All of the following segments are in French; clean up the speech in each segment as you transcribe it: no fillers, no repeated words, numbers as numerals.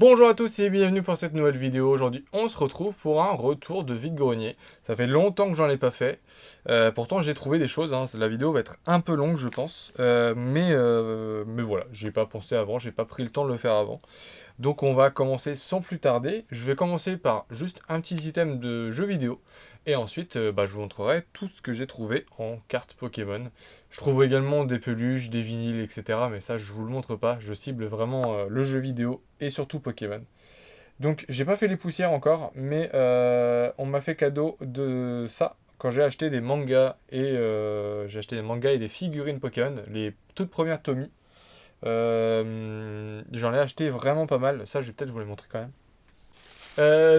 Bonjour à tous et bienvenue pour cette nouvelle vidéo. Aujourd'hui, on se retrouve pour un retour de vide-grenier. Ça fait longtemps que j'en ai pas fait. Pourtant, j'ai trouvé des choses, hein. La vidéo va être un peu longue, je pense. Mais voilà, j'ai pas pensé avant, j'ai pas pris le temps de le faire avant. Donc, on va commencer sans plus tarder. Je vais commencer par juste un petit item de jeu vidéo. Et ensuite, je vous montrerai tout ce que j'ai trouvé en cartes Pokémon. Je trouve également des peluches, des vinyles, etc. Mais ça, je vous le montre pas. Je cible vraiment le jeu vidéo et surtout Pokémon. Donc, j'ai pas fait les poussières encore, mais on m'a fait cadeau de ça quand j'ai acheté des mangas et des figurines Pokémon, les toutes premières Tommy. J'en ai acheté vraiment pas mal. Ça, je vais peut-être vous les montrer quand même.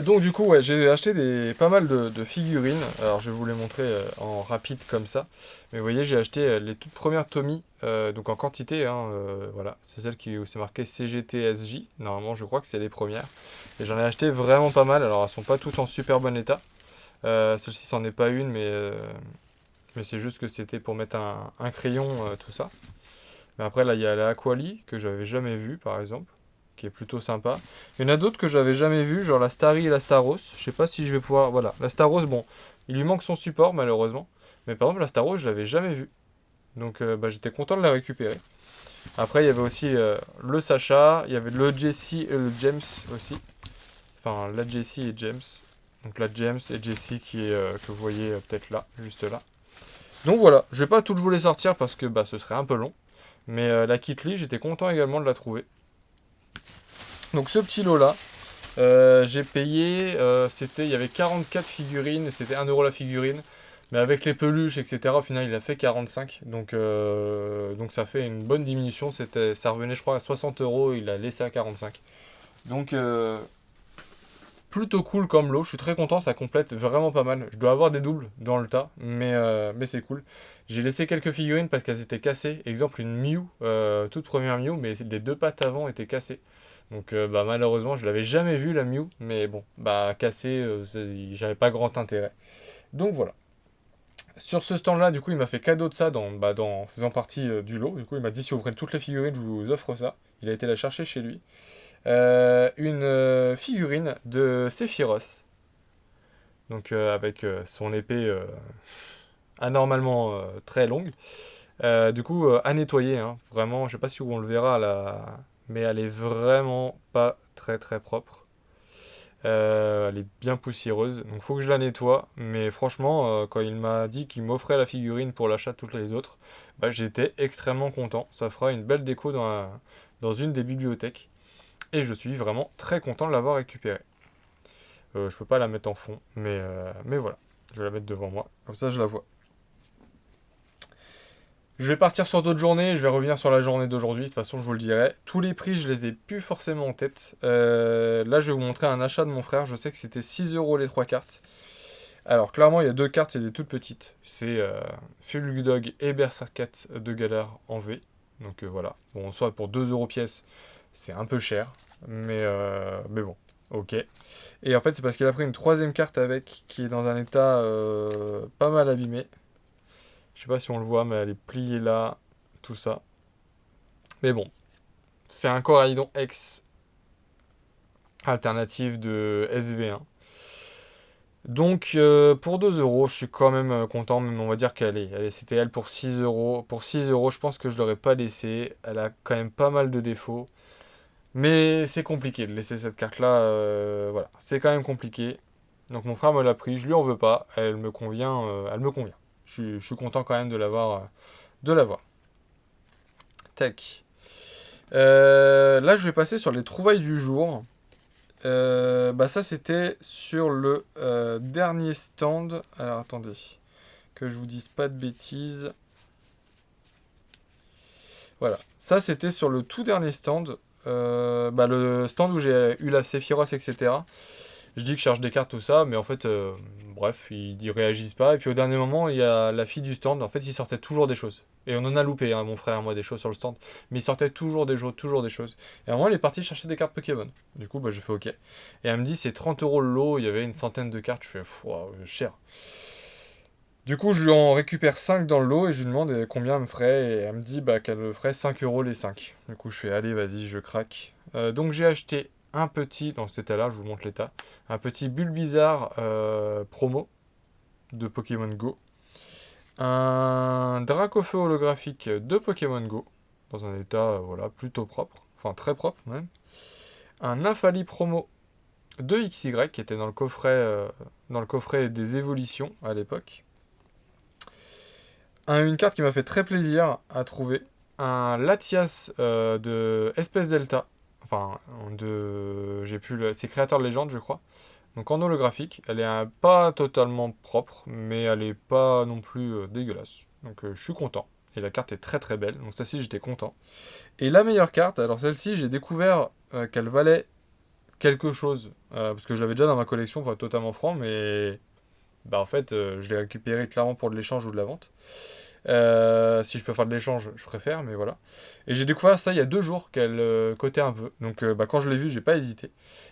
Donc du coup, ouais, j'ai acheté pas mal de figurines. Alors je vais vous les montrer en rapide comme ça. Mais vous voyez, j'ai acheté les toutes premières Tommy, donc en quantité, hein, voilà. C'est celle où c'est marqué CGTSJ. Normalement, je crois que c'est les premières. Et j'en ai acheté vraiment pas mal. Alors elles sont pas toutes en super bon état. Celle-ci, c'en est pas une, mais c'est juste que c'était pour mettre un crayon, tout ça. Mais après, là, il y a la Aquali, que j'avais jamais vue, par exemple, qui est plutôt sympa. Il y en a d'autres que j'avais jamais vues, genre la Starry et la Staros. Je sais pas si je vais pouvoir... Voilà, la Staros, bon, il lui manque son support, malheureusement. Mais par exemple, la Staros, je l'avais jamais vue. Donc, j'étais content de la récupérer. Après, il y avait aussi le Sacha, il y avait le Jessie et le James aussi. Enfin, la Jessie et James. Donc la James et Jessie que vous voyez peut-être là, juste là. Donc voilà, je vais pas tout vous les sortir parce que ce serait un peu long. Mais la Kitli, j'étais content également de la trouver. Donc ce petit lot là, j'ai payé, il y avait 44 figurines, c'était 1 € la figurine. Mais avec les peluches, etc., au final, il a fait 45. Donc ça fait une bonne diminution. Ça revenait, je crois, à 60 €. Il a laissé à 45. Donc, plutôt cool comme lot. Je suis très content. Ça complète vraiment pas mal. Je dois avoir des doubles dans le tas. Mais c'est cool. J'ai laissé quelques figurines parce qu'elles étaient cassées. Exemple, une Mew, toute première Mew, mais les deux pattes avant étaient cassées. Donc malheureusement, je l'avais jamais vue la Mew, mais bon, cassée, j'avais pas grand intérêt. Donc voilà. Sur ce stand-là, du coup, il m'a fait cadeau de ça en faisant partie du lot. Du coup, il m'a dit si vous prenez toutes les figurines, je vous offre ça. Il a été la chercher chez lui. Une figurine de Sephiroth. Donc avec son épée anormalement très longue. Du coup, à nettoyer, hein. Vraiment, je sais pas si on le verra là, mais elle est vraiment pas très très propre. Elle est bien poussiéreuse, donc faut que je la nettoie. Mais franchement, quand il m'a dit qu'il m'offrait la figurine pour l'achat de toutes les autres, j'étais extrêmement content. Ça fera une belle déco dans une des bibliothèques. Et je suis vraiment très content de l'avoir récupérée. Je peux pas la mettre en fond, mais voilà. Je vais la mettre devant moi, comme ça je la vois. Je vais partir sur d'autres journées, je vais revenir sur la journée d'aujourd'hui, de toute façon je vous le dirai. Tous les prix, je les ai plus forcément en tête. Là, je vais vous montrer un achat de mon frère, je sais que c'était 6 € les 3 cartes. Alors, clairement, il y a deux cartes, c'est des toutes petites. C'est Fulgudog et Berserkat de Galar en V. Donc voilà. Bon, en soit pour 2 € pièce, c'est un peu cher. Mais bon, ok. Et en fait, c'est parce qu'il a pris une troisième carte avec, qui est dans un état pas mal abîmé. Je sais pas si on le voit, mais elle est pliée là, tout ça. Mais bon, c'est un Coraidon X alternative de SV1. Donc pour 2 €, je suis quand même content, mais on va dire c'était elle pour 6 €. Pour 6 €, je pense que je l'aurais pas laissé. Elle a quand même pas mal de défauts. Mais c'est compliqué de laisser cette carte-là. Voilà, c'est quand même compliqué. Donc mon frère me l'a pris, je lui en veux pas. Elle me convient, elle me convient. Je suis content quand même de l'avoir. De l'avoir. Tac. Là, je vais passer sur les trouvailles du jour. Ça, c'était sur le dernier stand. Alors, attendez. Que je vous dise pas de bêtises. Voilà. Ça, c'était sur le tout dernier stand. Le stand où j'ai eu la Sephiroth, etc. Je dis que je cherche des cartes, tout ça, mais en fait, bref, ils réagissent pas. Et puis au dernier moment, il y a la fille du stand. En fait, il sortait toujours des choses. Et on en a loupé, hein, mon frère et moi, des choses sur le stand. Mais il sortait toujours des choses, toujours des choses. Et à un moment, elle est partie chercher des cartes Pokémon. Du coup, j'ai fait OK. Et elle me dit, c'est 30 € le lot. Il y avait une centaine de cartes. Je fais, wow, cher. Du coup, je lui en récupère 5 dans le lot et je lui demande combien elle me ferait. Et elle me dit qu'elle me ferait 5 € les 5. Du coup, je fais, allez, vas-y, je craque. Donc, j'ai acheté un petit, dans cet état-là, je vous montre l'état, un petit Bulbizarre promo de Pokémon Go, un Dracofeu holographique de Pokémon Go, dans un état voilà, plutôt propre, enfin très propre même, un Nymphali promo de XY qui était dans le coffret des évolutions à l'époque, une carte qui m'a fait très plaisir à trouver, un Latias de Espèce Delta, enfin c'est créateur de légende je crois, donc en holographique, elle est pas totalement propre, mais elle est pas non plus dégueulasse, donc je suis content, et la carte est très très belle, donc celle-ci j'étais content. Et la meilleure carte, alors celle-ci j'ai découvert qu'elle valait quelque chose, parce que je l'avais déjà dans ma collection pour être totalement franc, mais bah en fait je l'ai récupéré clairement pour de l'échange ou de la vente. Si je peux faire de l'échange, je préfère, mais voilà. Et j'ai découvert ça il y a 2 jours qu'elle cotait un peu. Donc bah, quand je l'ai vu, j'ai pas hésité.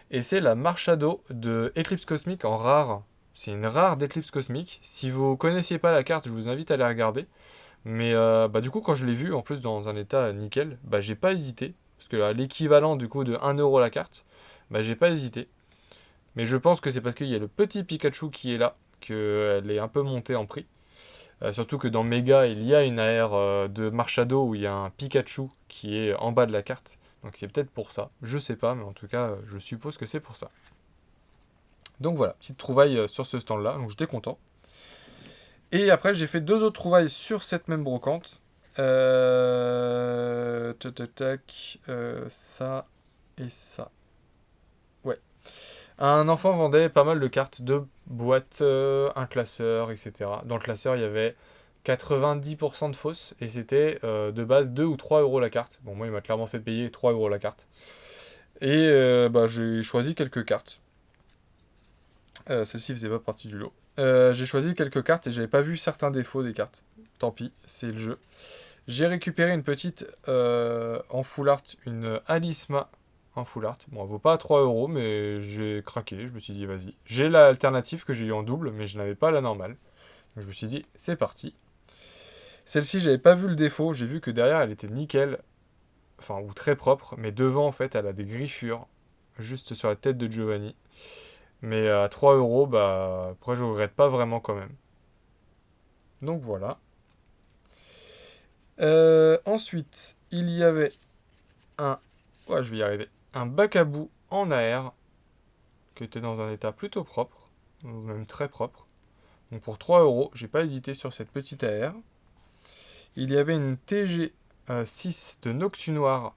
Et c'est la Marshado de Eclipse Cosmique en rare. C'est une rare d'Eclipse Cosmique. Si vous connaissiez pas la carte, je vous invite à la regarder. Mais bah, du coup, quand je l'ai vue, en plus dans un état nickel, bah, j'ai pas hésité. Parce que l'équivalent du coup de 1 € la carte, bah, j'ai pas hésité. Mais je pense que c'est parce qu'il y a le petit Pikachu qui est là, qu'elle est un peu montée en prix. Surtout que dans Mega, il y a une AR de Marshado où il y a un Pikachu qui est en bas de la carte. Donc c'est peut-être pour ça. Je sais pas, mais en tout cas, je suppose que c'est pour ça. Donc voilà, petite trouvaille sur ce stand-là, donc j'étais content. Et après, j'ai fait 2 autres trouvailles sur cette même brocante. Tac, tac, tac. Ça et ça. Ouais. Un enfant vendait pas mal de cartes de boîtes, un classeur, etc. Dans le classeur, il y avait 90% de fausses et c'était de base 2 ou 3 € la carte. Bon, moi, il m'a clairement fait payer 3 € la carte. Et bah, j'ai choisi quelques cartes. Celle-ci faisait pas partie du lot. J'ai choisi quelques cartes et j'avais pas vu certains défauts des cartes. Tant pis, c'est le jeu. J'ai récupéré une petite en full art, une Alisma en full art. Bon, elle vaut pas 3 €, mais j'ai craqué. Je me suis dit, vas-y. J'ai l'alternative que j'ai eu en double, mais je n'avais pas la normale. Donc je me suis dit, c'est parti. Celle-ci, j'avais pas vu le défaut. J'ai vu que derrière, elle était nickel. Enfin, ou très propre. Mais devant, en fait, elle a des griffures. Juste sur la tête de Giovanni. Mais à 3 €, bah, après, je regrette pas vraiment quand même. Donc voilà. Ensuite, il y avait un... Ouais, je vais y arriver. Un bac à bout en AR, qui était dans un état plutôt propre, ou même très propre. Donc pour 3 €, j'ai pas hésité sur cette petite AR. Il y avait une TG 6 de Noctu Noir.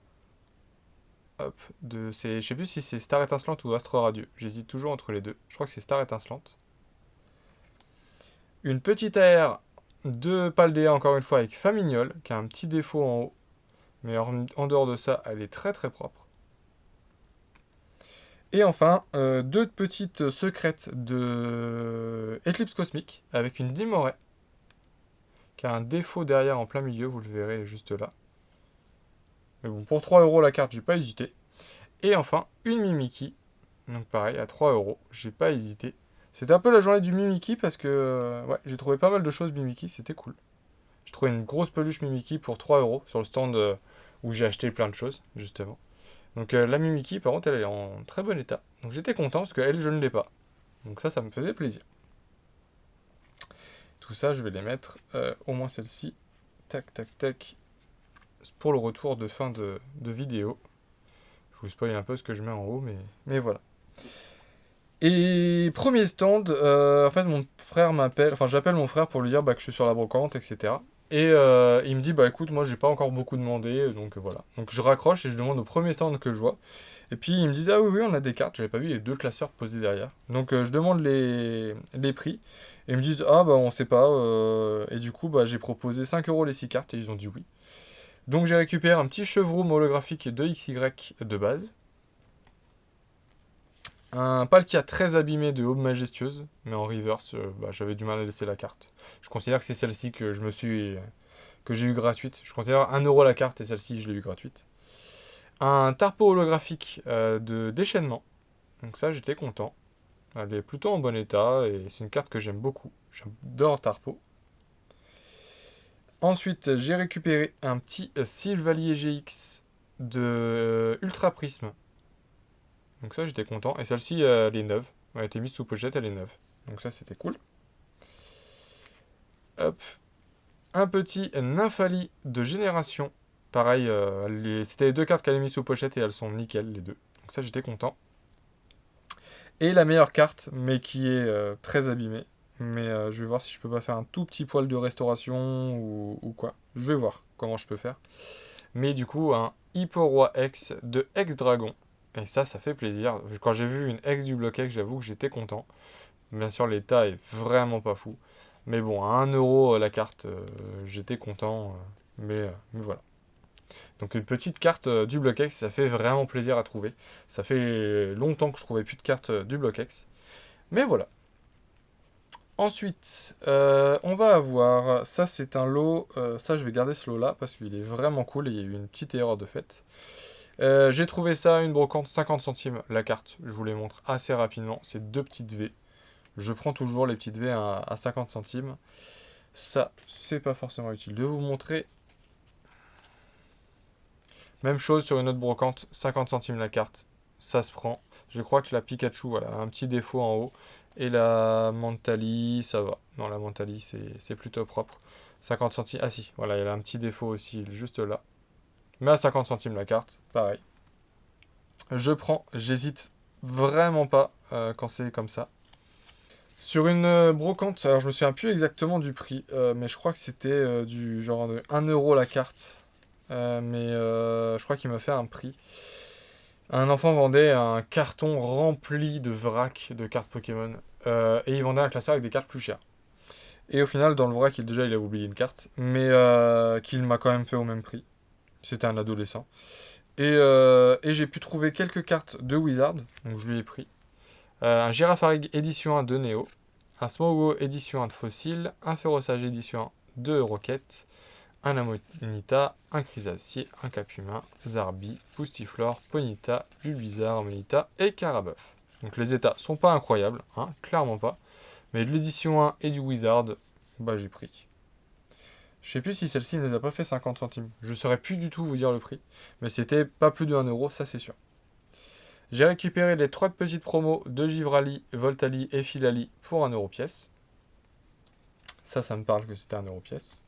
Hop, je sais plus si c'est Star Étincelante ou Astre Radieux. J'hésite toujours entre les deux. Je crois que c'est Star Étincelante. Une petite AR de Paldea, encore une fois, avec Famignol, qui a un petit défaut en haut. Mais en dehors de ça, elle est très très propre. Et enfin, 2 petites secrètes de Eclipse Cosmique, avec une Dimoré, qui a un défaut derrière en plein milieu, vous le verrez juste là. Mais bon, pour 3 € la carte, j'ai pas hésité. Et enfin, une Mimikyu. Donc pareil, à 3 €, j'ai pas hésité. C'était un peu la journée du Mimikyu parce que ouais, j'ai trouvé pas mal de choses Mimikyu, c'était cool. J'ai trouvé une grosse peluche Mimikyu pour 3 € sur le stand où j'ai acheté plein de choses, justement. Donc la Mimikyu, par contre, elle est en très bon état. Donc j'étais content parce qu'elle, je ne l'ai pas. Donc ça me faisait plaisir. Tout ça, je vais les mettre, au moins celle-ci. Tac, tac, tac. Pour le retour de fin de vidéo. Je vous spoil un peu ce que je mets en haut, mais voilà. Et premier stand, en fait mon frère m'appelle, enfin j'appelle mon frère pour lui dire bah, que je suis sur la brocante, etc. Et il me dit bah écoute moi j'ai pas encore beaucoup demandé, donc voilà. Donc je raccroche et je demande au premier stand que je vois. Et puis ils me disent ah oui oui on a des cartes, j'avais pas vu les 2 classeurs posés derrière. Donc je demande les prix. Et ils me disent ah bah on sait pas. Et du coup bah j'ai proposé 5 € les 6 cartes et ils ont dit oui. Donc j'ai récupéré un petit chevroom holographique de XY de base. Un Palkia très abîmé de Aube Majestueuse, mais en reverse, bah, j'avais du mal à laisser la carte. Je considère que c'est celle-ci que j'ai eu gratuite. Je considère 1 € la carte et celle-ci je l'ai eu gratuite. Un Tarpo holographique de déchaînement. Donc ça j'étais content. Elle est plutôt en bon état et c'est une carte que j'aime beaucoup. J'adore Tarpo. Ensuite j'ai récupéré un petit Sylvalier GX de Ultra Prisme. Donc ça, j'étais content. Et celle-ci, elle est neuve. Elle a été mise sous pochette, elle est neuve. Donc ça, c'était cool. Hop. Un petit Nymphali de génération. Pareil, c'était les deux cartes qu'elle a mis sous pochette et elles sont nickel, les deux. Donc ça, j'étais content. Et la meilleure carte, mais qui est très abîmée. Mais je vais voir si je peux pas faire un tout petit poil de restauration ou quoi. Je vais voir comment je peux faire. Mais du coup, un Hippo-Roi X de Ex-Dragon. Et ça fait plaisir. Quand j'ai vu une X du bloc X, j'avoue que j'étais content. Bien sûr, l'état est vraiment pas fou. Mais bon, à 1 € la carte, j'étais content. Mais voilà. Donc une petite carte du bloc X, ça fait vraiment plaisir à trouver. Ça fait longtemps que je trouvais plus de cartes du bloc X. Mais voilà. Ensuite, on va avoir, ça c'est un lot, ça je vais garder ce lot là parce qu'il est vraiment cool et il y a eu une petite erreur de fait. J'ai trouvé ça, une brocante 50 centimes la carte, je vous les montre assez rapidement, c'est deux petites V. Je prends toujours les petites V à 50 centimes. Ça, c'est pas forcément utile de vous montrer. Même chose sur une autre brocante, 50 centimes la carte, ça se prend. Je crois que la Pikachu, voilà, a un petit défaut en haut. Et la Mentali, ça va. Non, la Mentali, c'est plutôt propre. 50 centimes. Ah si, voilà, elle a un petit défaut aussi, il est juste là. Mais à 50 centimes la carte, pareil. Je prends, j'hésite vraiment pas quand c'est comme ça. Sur une brocante, alors je me souviens plus exactement du prix, mais je crois que c'était du genre de 1 € la carte. Mais je crois qu'il m'a fait un prix. Un enfant vendait un carton rempli de vrac de cartes Pokémon. Et il vendait un classeur avec des cartes plus chères. Et au final, dans le vrac, déjà, il a oublié une carte. Mais qu'il m'a quand même fait au même prix. C'était un adolescent. Et j'ai pu trouver quelques cartes de Wizard. Donc je lui ai pris. Un Girafarig édition 1 de Neo. Un Smogo édition 1 de Fossil. Un Ferroçage édition 1 de Rocket. Un Amonita, un Chrysacier, un Capumin, Zarbi, Poustiflore, Ponyta, Bulbizarre, Amonita et Carabuff. Donc les états sont pas incroyables, hein, clairement pas. Mais de l'édition 1 et du Wizard, bah j'ai pris. Je sais plus si celle-ci ne les a pas fait 50 centimes. Je saurais plus du tout vous dire le prix. Mais c'était pas plus de 1 €, ça c'est sûr. J'ai récupéré les 3 petites promos de Givrali, Voltali et Filali pour 1 € pièce. Ça me parle que c'était 1 € pièce.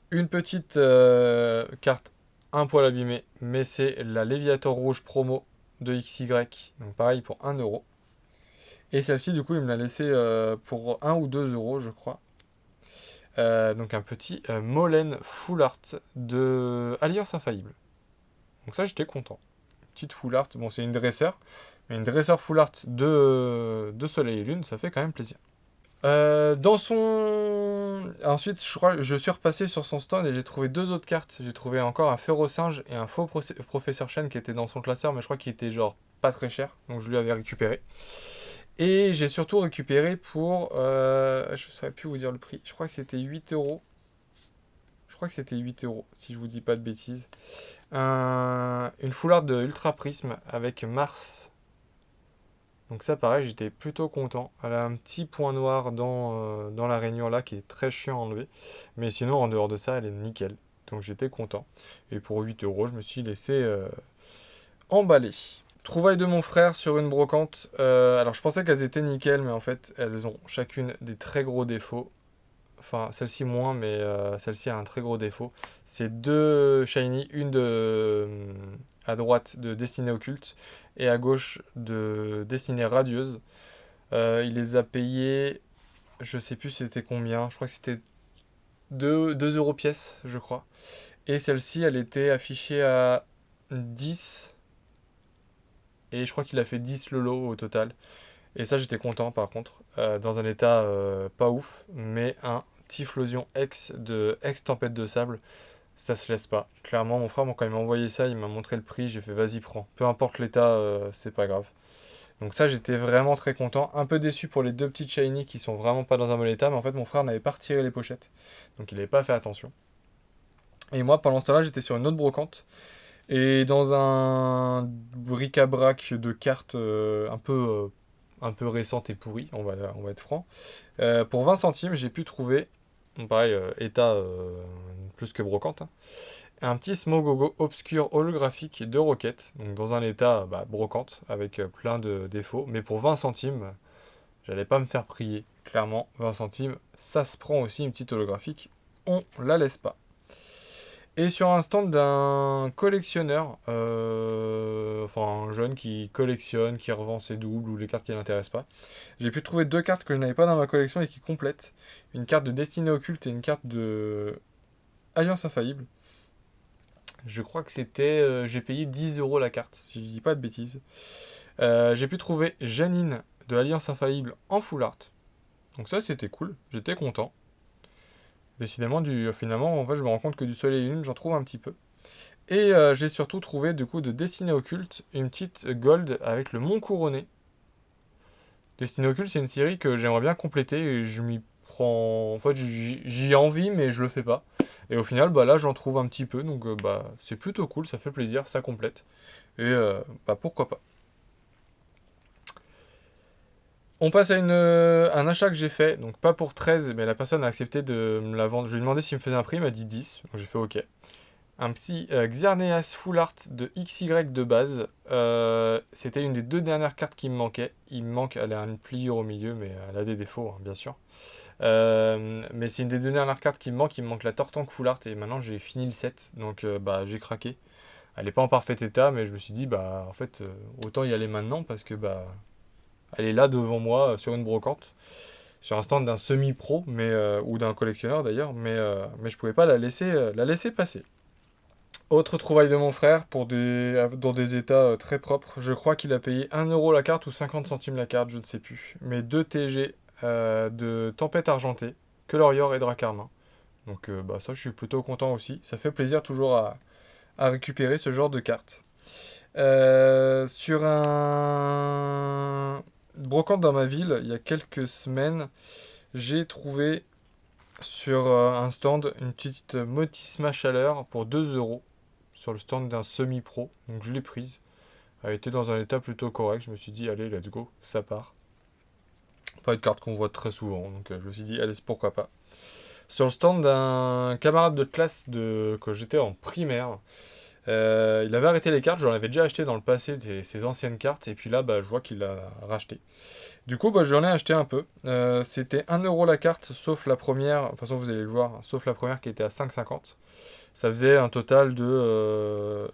Une petite carte un poil abîmée, mais c'est la Léviator rouge promo de XY. Donc pareil pour 1 €. Et celle-ci, du coup, il me l'a laissé pour 1 ou 2 € je crois. Donc un petit Molen Full Art de Alliance Infaillible. Donc ça, j'étais content. Petite Full Art. Bon, c'est une dresseur. Mais une dresseur Full Art de Soleil et Lune, ça fait quand même plaisir. Dans son... Ensuite, je suis repassé sur son stand et j'ai trouvé deux autres cartes. J'ai trouvé encore un Ferrosinge et un faux Professeur Chen qui était dans son classeur, mais je crois qu'il était genre pas très cher, donc je lui avais récupéré. Et j'ai surtout récupéré pour... je ne saurais plus vous dire le prix. Je crois que c'était 8 €. Je crois que c'était 8 €, si je vous dis pas de bêtises. Une foulard de Ultra Prisme avec Mars. Donc ça, pareil, j'étais plutôt content. Elle a un petit point noir dans la rainure là qui est très chiant à enlever. Mais sinon, en dehors de ça, elle est nickel. Donc j'étais content. Et pour 8 €, je me suis laissé emballer. Trouvaille de mon frère sur une brocante. Alors je pensais qu'elles étaient nickel, mais en fait, elles ont chacune des très gros défauts. Enfin, celle-ci moins, mais celle-ci a un très gros défaut. C'est deux shiny, une à droite de Destinée Occulte et à gauche de Destinée Radieuse. Il les a payés, je sais plus c'était combien, je crois que c'était 2 € pièce, je crois. Et celle-ci, elle était affichée à 10. Et je crois qu'il a fait 10 le lot au total. Et ça, j'étais content par contre. Dans un état pas ouf, mais un Typhlosion X de X Tempête de Sable, ça se laisse pas. Clairement, mon frère, quand il m'a envoyé ça, il m'a montré le prix, j'ai fait vas-y, prends. Peu importe l'état, c'est pas grave. Donc ça, j'étais vraiment très content. Un peu déçu pour les deux petites shiny qui sont vraiment pas dans un bon état, mais en fait, mon frère n'avait pas retiré les pochettes. Donc il n'avait pas fait attention. Et moi, pendant ce temps-là, j'étais sur une autre brocante. Et dans un bric-à-brac de cartes un peu récentes et pourries, on va être franc. Pour 20 centimes, j'ai pu trouver, bon, pareil, état plus que brocante, hein, Un petit Smogogo obscur holographique de Rocket, donc dans un état brocante, avec plein de défauts. Mais pour 20 centimes, j'allais pas me faire prier. Clairement, 20 centimes, ça se prend aussi une petite holographique. On la laisse pas. Et sur un stand d'un collectionneur, enfin un jeune qui collectionne, qui revend ses doubles ou les cartes qui ne l'intéressent pas, j'ai pu trouver 2 cartes que je n'avais pas dans ma collection et qui complètent. Une carte de Destinée Occulte et une carte de Alliance Infaillible. Je crois que c'était... j'ai payé 10 € la carte, si je dis pas de bêtises. J'ai pu trouver Janine de Alliance Infaillible en full art. Donc ça, c'était cool. J'étais content. Décidément, finalement, en fait, je me rends compte que du Soleil et Lune, j'en trouve un petit peu. Et j'ai surtout trouvé, du coup, de Destinée Occulte, une petite gold avec le Mont Couronné. Destinée Occulte, c'est une série que j'aimerais bien compléter et je m'y prends... En fait, j'y ai envie, mais je le fais pas. Et au final, là, j'en trouve un petit peu, donc c'est plutôt cool, ça fait plaisir, ça complète. Et pourquoi pas. On passe à un achat que j'ai fait, donc pas pour 13, mais la personne a accepté de me la vendre. Je lui ai demandé s'il me faisait un prix, il m'a dit 10, donc j'ai fait OK. Un petit Xerneas Full Art de XY de base. C'était une des 2 dernières cartes qui me manquait. Il me manque, elle a une pliure au milieu, mais elle a des défauts, hein, bien sûr. Mais c'est une des 2 dernières cartes qui me manque. Il me manque la Tortank Full Art et maintenant j'ai fini le set, donc j'ai craqué. Elle n'est pas en parfait état, mais je me suis dit, en fait, autant y aller maintenant parce que elle est là devant moi sur une brocante, sur un stand d'un semi-pro, ou d'un collectionneur d'ailleurs, mais je pouvais pas la laisser passer. Autre trouvaille de mon frère dans des états très propres. Je crois qu'il a payé 1 € la carte ou 50 centimes la carte, je ne sais plus. Mais 2 TG de Tempête Argentée, Colorior et Dracarmin. Donc ça, je suis plutôt content aussi. Ça fait plaisir toujours à récupérer ce genre de cartes. Sur un brocante dans ma ville, il y a quelques semaines, j'ai trouvé sur un stand une petite Motisma Chaleur pour 2 € sur le stand d'un semi-pro. Donc je l'ai prise. Elle était dans un état plutôt correct. Je me suis dit, allez, let's go, ça part. Pas une carte qu'on voit très souvent. Donc je me suis dit, allez, pourquoi pas. Sur le stand d'un camarade de classe que j'étais en primaire, il avait arrêté les cartes. J'en avais déjà acheté dans le passé ses anciennes cartes. Et puis là, je vois qu'il a racheté. Du coup, j'en ai acheté un peu. C'était 1 € la carte, sauf la première. De toute façon, vous allez le voir, sauf la première qui était à 5,50. Ça faisait un total de...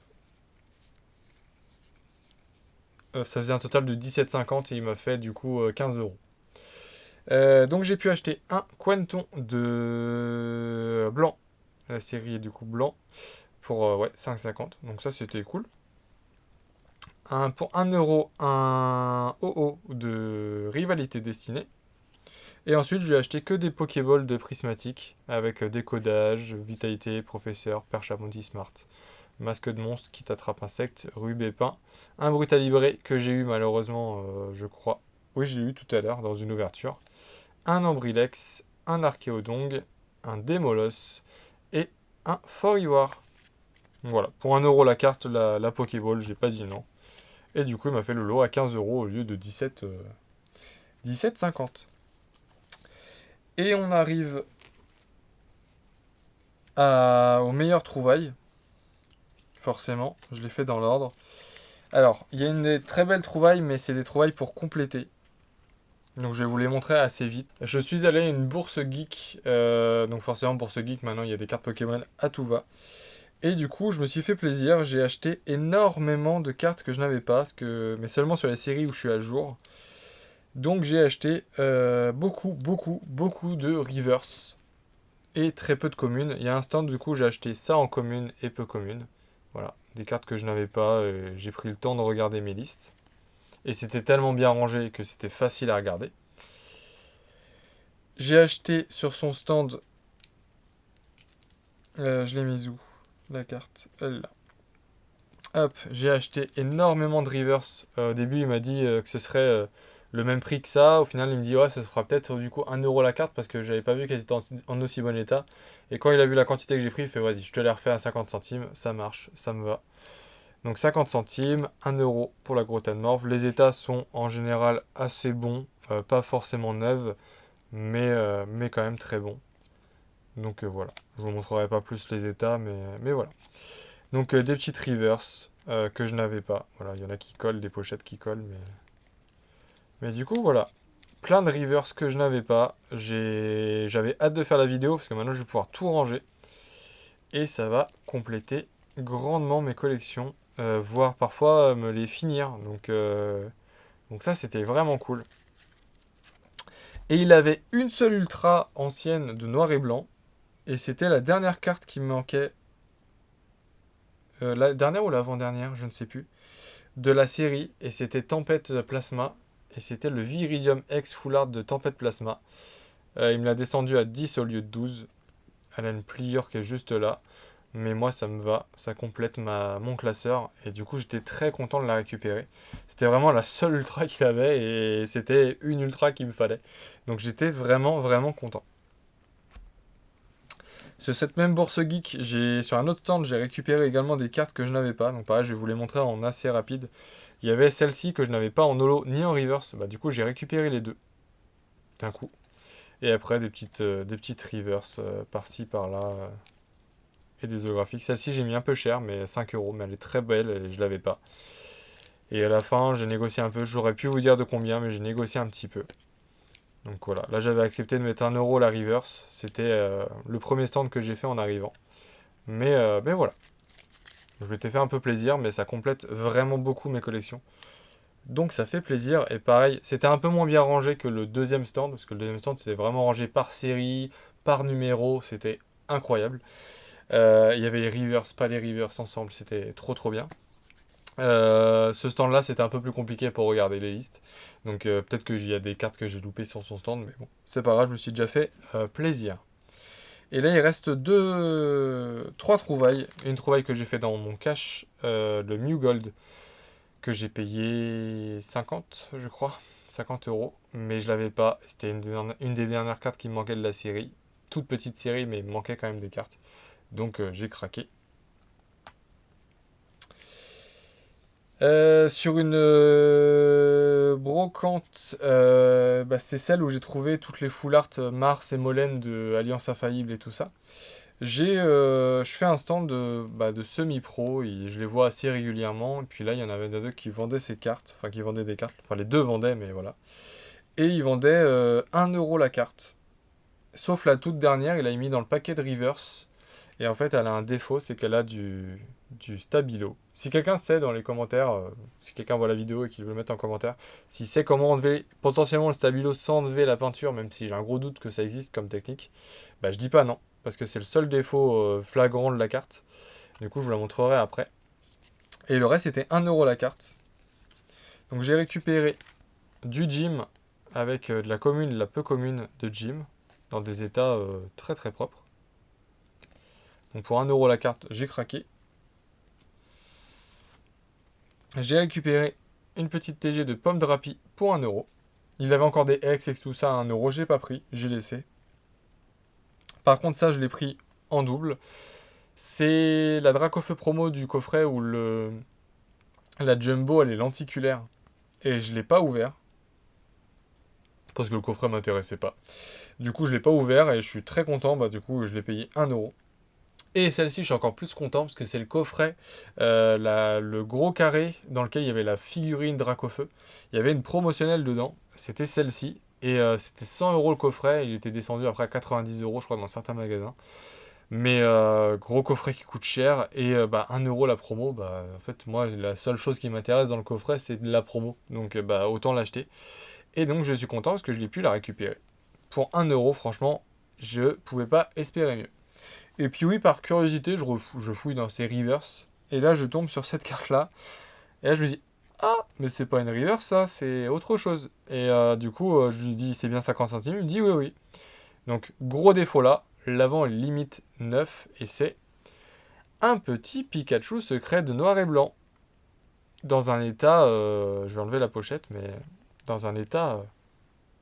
ça faisait un total de 17,50 et il m'a fait du coup 15 €. Donc j'ai pu acheter un Quenton de blanc. La série est du coup blanc pour 5,50. Donc ça c'était cool. Pour 1 €, un OO de Rivalité Destinée. Et ensuite, je lui ai acheté que des Pokéballs de prismatique avec décodage, vitalité, professeur, perche à Monty Smart, masque de monstre qui t'attrape insecte, rubé peint, un brutalibré que j'ai eu malheureusement, je crois. Oui, j'ai eu tout à l'heure dans une ouverture. Un Ambrilex, un Archéodong, un Démolos et un Foriwar. Voilà, pour 1 € la carte, la Pokéball, j'ai pas dit non. Et du coup, il m'a fait le lot à 15 € au lieu de 17,50. Et on arrive aux meilleures trouvailles. Forcément, je l'ai fait dans l'ordre. Alors, il y a une des très belles trouvailles, mais c'est des trouvailles pour compléter. Donc je vais vous les montrer assez vite. Je suis allé à une bourse geek. Donc forcément, bourse geek, maintenant il y a des cartes Pokémon à tout va. Et du coup, je me suis fait plaisir. J'ai acheté énormément de cartes que je n'avais pas, mais seulement sur les séries où je suis à jour. Donc j'ai acheté beaucoup de reverse et très peu de communes. Il y a un stand, du coup, j'ai acheté ça en commune et peu commune. Voilà, des cartes que je n'avais pas. J'ai pris le temps de regarder mes listes. Et c'était tellement bien rangé que c'était facile à regarder. J'ai acheté sur son stand... je l'ai mise où la carte? Elle là. Hop, j'ai acheté énormément de reverse. Au début, il m'a dit que ce serait le même prix que ça. Au final, il me dit ouais, ça sera peut-être du coup 1 € la carte parce que j'avais pas vu qu'elle était en aussi bon état. Et quand il a vu la quantité que j'ai pris, il fait vas-y, je te l'ai refait à 50 centimes. Ça marche, ça me va. Donc 50 centimes, 1 € pour la Grottenmorve. Les états sont en général assez bons, pas forcément neuves, mais quand même très bons. Donc voilà, je vous montrerai pas plus les états, mais voilà. Donc des petites reverse que je n'avais pas. Voilà, il y en a qui collent, des pochettes qui collent, mais du coup voilà. Plein de reverse que je n'avais pas. J'avais hâte de faire la vidéo parce que maintenant je vais pouvoir tout ranger. Et ça va compléter grandement mes collections, voire parfois me les finir. Donc ça c'était vraiment cool. Et il avait une seule ultra ancienne de noir et blanc. Et c'était la dernière carte qui me manquait. La dernière ou l'avant-dernière, je ne sais plus. De la série. Et c'était Tempête Plasma. Et c'était le Viridium X Full Art de Tempête Plasma. Il me l'a descendu à 10 au lieu de 12. Elle a une pliure qui est juste là. Mais moi, ça me va. Ça complète mon classeur. Et du coup, j'étais très content de la récupérer. C'était vraiment la seule ultra qu'il avait. Et c'était une ultra qu'il me fallait. Donc j'étais vraiment, vraiment content. Sur cette même bourse geek, sur un autre stand, j'ai récupéré également des cartes que je n'avais pas. Donc pareil, je vais vous les montrer en assez rapide. Il y avait celle-ci que je n'avais pas en holo ni en reverse. Bah, du coup, j'ai récupéré les deux d'un coup. Et après, des petites reverse par-ci, par-là. Et des holographiques. Celle-ci, j'ai mis un peu cher, mais 5 euros. Mais elle est très belle et je l'avais pas. Et à la fin, j'ai négocié un peu. J'aurais pu vous dire de combien, mais j'ai négocié un petit peu. Donc voilà. Là, j'avais accepté de mettre 1 euro la reverse. C'était le premier stand que j'ai fait en arrivant. Mais voilà. Je m'étais fait un peu plaisir, mais ça complète vraiment beaucoup mes collections. Donc ça fait plaisir. Et pareil, c'était un peu moins bien rangé que le deuxième stand, parce que le deuxième stand, c'était vraiment rangé par série, par numéro. C'était incroyable. Il y avait les reverse, pas les reverse ensemble. C'était trop trop bien. Ce stand-là, c'était un peu plus compliqué pour regarder les listes. Donc peut-être qu'il y a des cartes que j'ai loupées sur son stand, mais bon, c'est pas grave, je me suis déjà fait plaisir. Et là, il reste trois trouvailles. Une trouvaille que j'ai fait dans mon cash, le Mew Gold, que j'ai payé 50, je crois. 50 euros. Mais je l'avais pas. C'était une des dernières cartes qui me manquait de la série. Toute petite série, mais il me manquait quand même des cartes. Donc j'ai craqué. Sur une brocante, bah, c'est celle où j'ai trouvé toutes les full art Mars et Molène de Alliance Infaillible et tout ça. Je fais un stand de semi-pro et je les vois assez régulièrement. Et puis là, il y en avait deux qui vendaient ces cartes, enfin qui vendaient des cartes. Enfin, les deux vendaient, mais voilà. Et ils vendaient 1 euro la carte. Sauf la toute dernière, il a mis dans le paquet de reverse. Et en fait, elle a un défaut, c'est qu'elle a du stabilo. Si quelqu'un sait dans les commentaires, si quelqu'un voit la vidéo et qu'il veut le mettre en commentaire, s'il sait comment enlever potentiellement le stabilo sans enlever la peinture, même si j'ai un gros doute que ça existe comme technique, bah je dis pas non, parce que c'est le seul défaut flagrant de la carte. Du coup, je vous la montrerai après. Et le reste, c'était 1 euro la carte. Donc j'ai récupéré du gym avec de la commune, de la peu commune de gym, dans des états très très propres. Donc pour 1 euro la carte, j'ai craqué. J'ai récupéré une petite TG de pomme de rapis pour 1 euro. Il avait encore des ex et tout ça à 1 euro, j'ai pas pris, j'ai laissé. Par contre, ça, je l'ai pris en double. C'est la Dracofeu promo du coffret où la Jumbo, elle est lenticulaire. Et je l'ai pas ouvert. Parce que le coffret m'intéressait pas. Du coup, je l'ai pas ouvert et je suis très content. Bah, du coup, je l'ai payé 1 euro. Et celle-ci, je suis encore plus content parce que c'est le coffret, le gros carré dans lequel il y avait la figurine Dracofeu. Il y avait une promotionnelle dedans, c'était celle-ci. Et c'était 100 euros le coffret, il était descendu après à 90 euros, je crois, dans certains magasins. Mais gros coffret qui coûte cher et 1 euro la promo. Bah, en fait, moi, la seule chose qui m'intéresse dans le coffret, c'est de la promo. Donc, autant l'acheter. Et donc, je suis content parce que je l'ai pu la récupérer. Pour 1 euro, franchement, je pouvais pas espérer mieux. Et puis oui, par curiosité, je fouille dans ces reverse. Et là, je tombe sur cette carte-là. Et là, je me dis, ah, mais c'est pas une reverse, ça, c'est autre chose. Et du coup, je lui dis, c'est bien 50 centimes. Il me dit, oui, oui. Donc, gros défaut là. L'avant est limite 9. Et c'est un petit Pikachu secret de noir et blanc. Dans un état, je vais enlever la pochette, mais dans un état,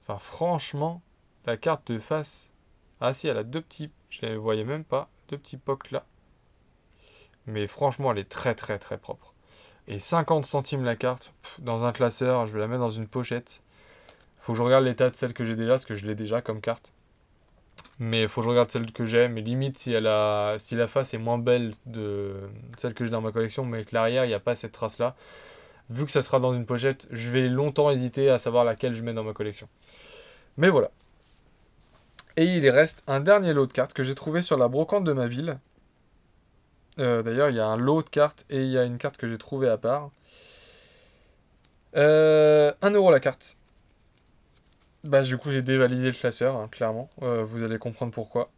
enfin, franchement, la carte de face. Ah si, elle a deux petits, je ne voyais même pas, deux petits pocs là. Mais franchement, elle est très très très propre. Et 50 centimes la carte, dans un classeur, je vais la mettre dans une pochette. Faut que je regarde l'état de celle que j'ai déjà, parce que je l'ai déjà comme carte. Mais il faut que je regarde celle que j'ai. Mais limite, si la face est moins belle de celle que j'ai dans ma collection, mais que l'arrière, il n'y a pas cette trace-là, vu que ça sera dans une pochette, je vais longtemps hésiter à savoir laquelle je mets dans ma collection. Mais voilà. Et il reste un dernier lot de cartes que j'ai trouvé sur la brocante de ma ville. D'ailleurs, il y a un lot de cartes et il y a une carte que j'ai trouvée à part. 1 € la carte. Bah, du coup, j'ai dévalisé le classeur, hein, clairement. Vous allez comprendre pourquoi.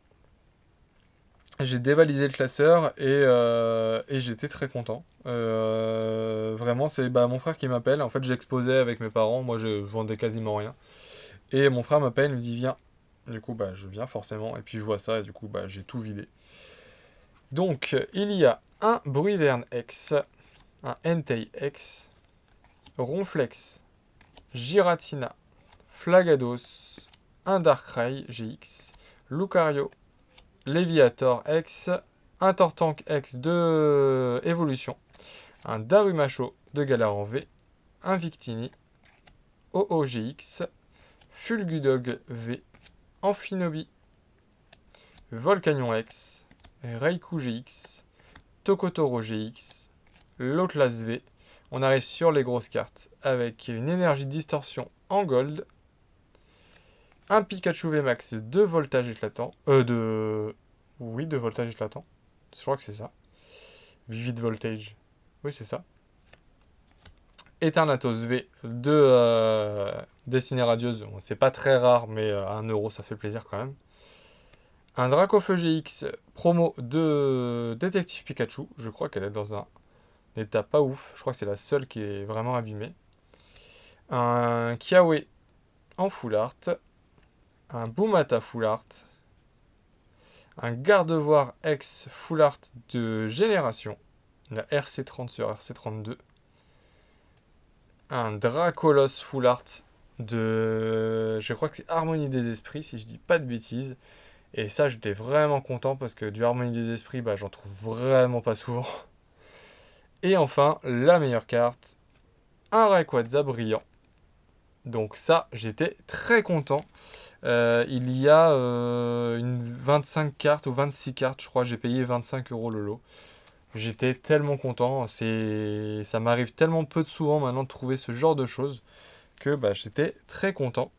J'ai dévalisé le classeur et j'étais très content. Vraiment, c'est mon frère qui m'appelle. En fait, j'exposais avec mes parents. Moi, je vendais quasiment rien. Et mon frère m'appelle, il me dit viens. Du coup, je viens forcément. Et puis, je vois ça et du coup, j'ai tout vidé. Donc, il y a un Bruivern X, un Entei X, Ronflex, Giratina, Flagados, un Darkrai GX, Lucario, Léviator X, un Tortank X de Evolution, un Darumacho de Galar V, un Victini, OOGX, Fulgudog V, Amphinobi, Volcanion X, Raikou GX, Tokotoro GX, Lotlas V. On arrive sur les grosses cartes avec une énergie de distorsion en gold, un Pikachu VMAX de voltage éclatant, oui, de voltage éclatant, je crois que c'est ça. Vivid Voltage, oui, c'est ça. Eternatus V de Destinée Radieuse, bon, c'est pas très rare, mais à 1 € ça fait plaisir quand même. Un Dracofeu GX promo de Détective Pikachu, je crois qu'elle est dans un état pas ouf, je crois que c'est la seule qui est vraiment abîmée. Un Kiawe en full art, un Boomata full art, un Gardevoir X full art de génération, la RC30 sur RC32, un Dracolos full art de, je crois que c'est Harmonie des Esprits si je dis pas de bêtises, et ça j'étais vraiment content parce que du Harmonie des Esprits j'en trouve vraiment pas souvent. Et enfin la meilleure carte, un Rayquaza brillant. Donc ça j'étais très content. Il y a une 25 cartes ou 26 cartes, je crois, j'ai payé 25 € le lot. J'étais tellement content, ça m'arrive tellement peu de souvent maintenant de trouver ce genre de choses que j'étais très content.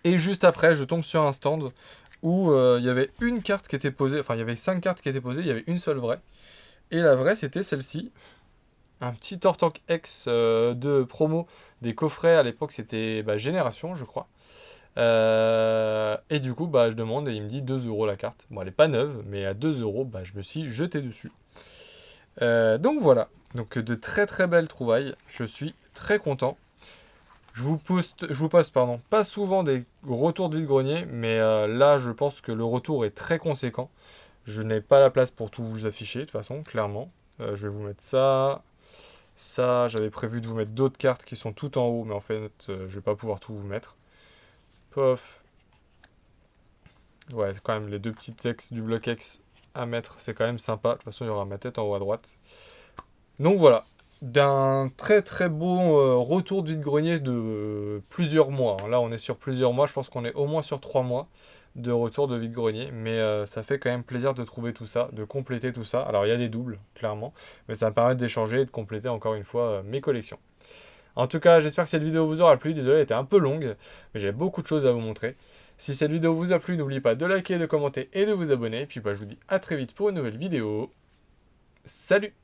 Et juste après, je tombe sur un stand où il y avait une carte qui était posée, enfin il y avait 5 cartes qui étaient posées, il y avait une seule vraie. Et la vraie c'était celle-ci, un petit Tortank X de promo des coffrets, à l'époque c'était Génération je crois. Et du coup, je demande et il me dit 2 € la carte. Bon, elle est pas neuve, mais à 2 €, je me suis jeté dessus. Donc voilà. Donc de très très belles trouvailles. Je suis très content. Je vous poste pas souvent des retours de vide-grenier, mais là, je pense que le retour est très conséquent. Je n'ai pas la place pour tout vous afficher, de toute façon, clairement. Je vais vous mettre ça. Ça, j'avais prévu de vous mettre d'autres cartes qui sont tout en haut, mais en fait, je vais pas pouvoir tout vous mettre. Pof. Ouais, quand même, les deux petites X du bloc X à mettre, c'est quand même sympa. De toute façon, il y aura ma tête en haut à droite. Donc voilà, d'un très très bon retour de vide-grenier de plusieurs mois. Là, on est sur plusieurs mois. Je pense qu'on est au moins sur 3 mois de retour de vide-grenier. Mais ça fait quand même plaisir de trouver tout ça, de compléter tout ça. Alors, il y a des doubles, clairement. Mais ça me permet d'échanger et de compléter encore une fois mes collections. En tout cas, j'espère que cette vidéo vous aura plu. Désolé, elle était un peu longue, mais j'avais beaucoup de choses à vous montrer. Si cette vidéo vous a plu, n'oubliez pas de liker, de commenter et de vous abonner. Et puis je vous dis à très vite pour une nouvelle vidéo. Salut!